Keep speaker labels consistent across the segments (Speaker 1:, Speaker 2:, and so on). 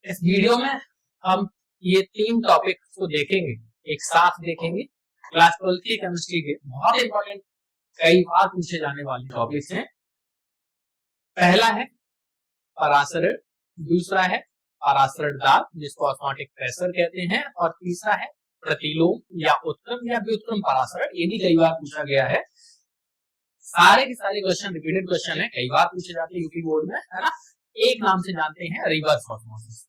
Speaker 1: इस वीडियो में हम ये 3 टॉपिक को देखेंगे, एक साथ देखेंगे। क्लास 12 की केमिस्ट्री के बहुत इंपॉर्टेंट, कई बार पूछे जाने वाले टॉपिक्स हैं। पहला है परासरण, दूसरा है परासरण दाब जिसको ऑस्मोटिक प्रेशर कहते हैं, और तीसरा है प्रतिलोम या उत्क्रम या व्युत्क्रम परासरण। ये भी कई बार पूछा गया है। सारे के सारे क्वेश्चन रिपीटेड क्वेश्चन है, कई बार पूछे जाते हैं यूपी बोर्ड में, है ना। एक नाम से जानते हैं, रिवर्स ऑस्मोसिस।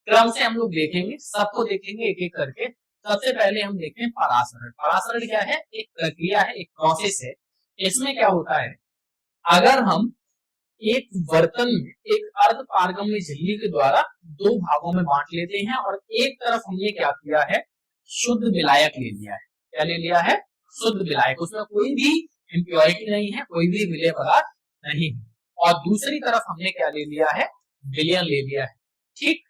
Speaker 1: क्रम से हम लोग देखेंगे, सबको देखेंगे एक एक करके। सबसे पहले हम देखते हैं परासरण। परासरण क्या है? एक प्रक्रिया है, एक प्रोसेस है। इसमें क्या होता है, अगर हम एक बर्तन में एक अर्ध पारगम्य झिल्ली के द्वारा 2 भागों में बांट लेते हैं और एक तरफ हमने क्या किया है, शुद्ध विलायक ले लिया है। क्या ले लिया है? शुद्ध विलायक। उसमें कोई भी इम्प्योरिटी नहीं है, कोई भी विलेय पदार्थ नहीं है। और दूसरी तरफ हमने क्या ले लिया है, विलयन ले लिया है। ठीक,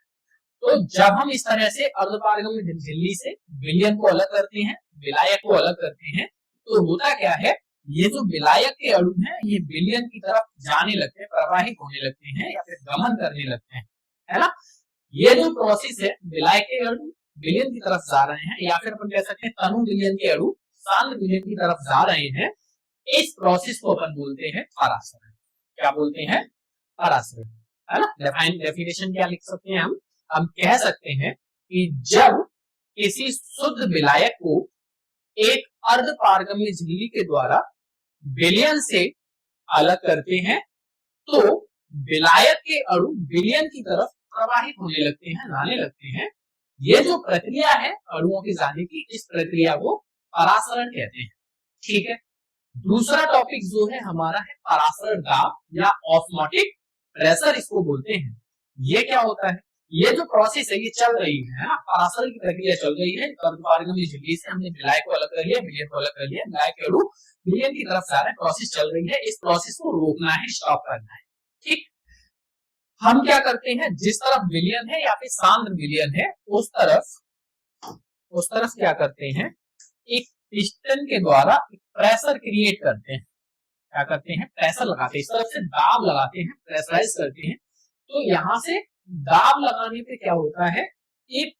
Speaker 1: तो जब हम इस तरह से अर्धपारगम्य झिल्ली से विलयन को अलग करते हैं, विलायक को अलग करते हैं, तो होता क्या है, ये जो विलायक के अणु हैं ये विलयन की तरफ जाने लगते हैं, प्रवाहित होने लगते हैं या फिर गमन करने लगते हैं, है ना। ये जो प्रोसेस है, विलायक के अणु विलयन की तरफ जा रहे हैं, या फिर अपन कह सकते हैं तनु विलयन के अणु सांद्र विलयन की तरफ जा रहे हैं, इस प्रोसेस को अपन बोलते हैं परासरण। क्या बोलते हैं? परासरण, है ना। डेफिनेशन क्या लिख सकते हैं हम कह सकते हैं कि जब किसी शुद्ध विलायक को एक अर्ध पारगम्य झिल्ली के द्वारा विलयन से अलग करते हैं तो विलायक के अणु विलयन की तरफ प्रवाहित होने लगते हैं, जाने लगते हैं। ये जो प्रक्रिया है अणुओं के जाने की, इस प्रक्रिया को परासरण कहते हैं। ठीक है। दूसरा टॉपिक जो है हमारा है परासरण दाब या ऑस्मोटिक प्रेशर, इसको बोलते हैं। ये क्या होता है, ये जो प्रोसेस है ये चल रही है ना, परासरण की प्रक्रिया चल रही है। पारगम्य झिल्ली से हमने विलायक को अलग कर लिया, विलयन को अलग कर लिया, विलायक के अणु विलयन की तरफ जा रहे हैं, प्रोसेस चल रही है। इस प्रोसेस को रोकना है, स्टॉप करना है। ठीक, हम क्या करते हैं, जिस तरफ विलयन है या फिर सांद्र विलयन है उस तरफ क्या करते हैं, एक पिस्टन के द्वारा प्रेशर क्रिएट करते हैं। क्या करते हैं? प्रेशर लगाते हैं, इस तरफ से दाब लगाते हैं, प्रेशराइज करते हैं। तो यहां से दाब लगाने पे क्या होता है, एक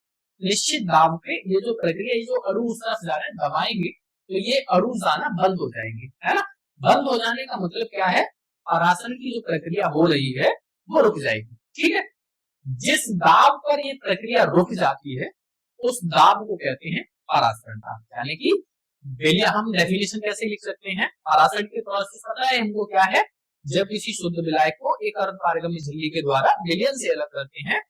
Speaker 1: निश्चित दाब पे ये जो प्रक्रिया, ये जो अणु उस तरफ जा रहे हैं, दबाएंगे तो ये अणु जाना बंद हो जाएंगे, है ना। बंद हो जाने का मतलब क्या है, परासरण की जो प्रक्रिया हो रही है वो रुक जाएगी। ठीक है। जिस दाब पर ये प्रक्रिया रुक जाती है उस दाब को कहते हैं परासरण दाब। यानी कि हम डेफिनेशन कैसे लिख सकते हैं, परासरण की प्रोसेस पता है हमको क्या है, जब किसी शुद्ध विलायक को एक अर्ध पारगम्य झिल्ली के द्वारा विलयन से अलग करते हैं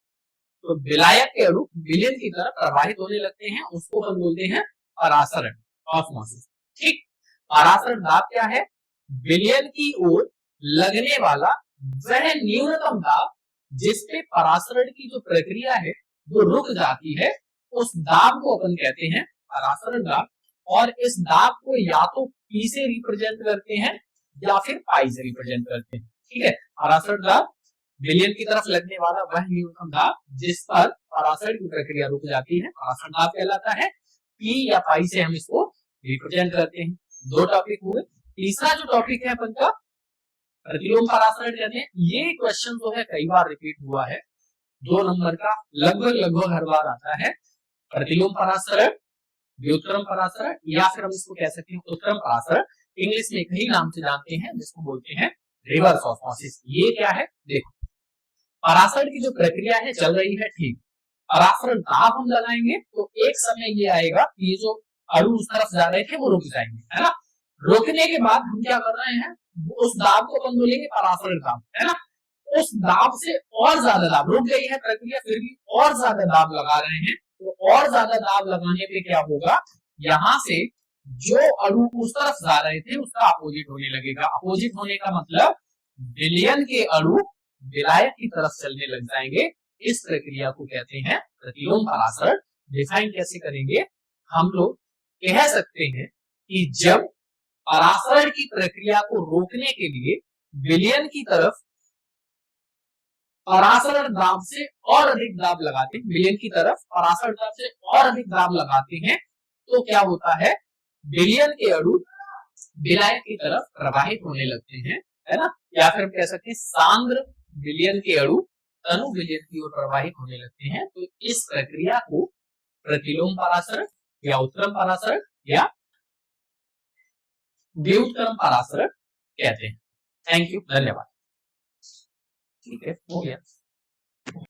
Speaker 1: तो विलायक के अणु विलयन की तरफ प्रवाहित होने लगते हैं, उसको हम बोलते हैं परासरण, ऑस्मोसिस। ठीक, परासरण दाब क्या है, विलयन की ओर लगने वाला वह न्यूनतम दाब जिसपे परासरण की जो प्रक्रिया है वो रुक जाती है, उस दाब को अपन कहते हैं परासरण दाब। और इस दाब को या तो P से रिप्रेजेंट करते हैं या फिर पाई से रिप्रेजेंट करते हैं। ठीक है। परासरण दाब विलयन की तरफ लगने वाला वह न्यूनतम दाब जिस पर परासरण की प्रक्रिया रुक जाती है, परासरण दाब कहलाता है। P या पाई से हम इसको रिप्रेजेंट करते हैं। 2 टॉपिक हुए। तीसरा जो टॉपिक है अपन का प्रतिलोम परासरण कहते हैं। ये क्वेश्चन जो है कई बार रिपीट हुआ है, 2 नंबर का लगभग हर बार आता है। प्रतिलोम परासरण, व्युत्क्रम परासरण, या फिर हम इसको कह सकते हैं उत्क्रम परासरण। इंग्लिश में कई नाम से जानते हैं, जिसको बोलते हैं रिवर्स ऑस्मोसिस। ये क्या है, देखो परासरण की जो प्रक्रिया है चल रही है, ठीक। परासरण दाब हम लगाएंगे तो एक समय ये आएगा कि ये जो अणु उस तरफ जा रहे थे वो रुक जाएंगे, है ना। रुकने के बाद हम क्या कर रहे हैं, उस दाब को अपन बोलेंगे परासरण दाब, है ना। उस दाब से और ज्यादा दाब, रुक गई है प्रक्रिया फिर भी और ज्यादा दाब लगा रहे हैं, तो और ज्यादा दाब लगाने पे क्या होगा, यहाँ से जो अणु उस तरफ जा रहे थे उसका अपोजिट होने लगेगा। अपोजिट होने का मतलब विलयन के अणु विलायक की तरफ चलने लग जाएंगे। इस प्रक्रिया को कहते हैं प्रतिलोम परासरण। डिफाइन कैसे करेंगे, हम लोग कह सकते हैं कि जब परासरण की प्रक्रिया को रोकने के लिए विलयन की तरफ परासरण दाब से और अधिक दाब लगाते हैं, विलयन की तरफ परासरण दाब से और अधिक दाब लगाते हैं, तो क्या होता है, विलयन के अणु विलायक की तरफ प्रवाहित होने लगते हैं, है ना। या फिर हम कह सकते हैं सांद्र विलयन के अणु तनु विलयन की ओर प्रवाहित होने लगते हैं, तो इस प्रक्रिया को प्रतिलोम परासरण या उत्क्रम परासरण या व्युत्क्रम परासरण कहते हैं। थैंक यू, धन्यवाद। ठीक है, हो गया।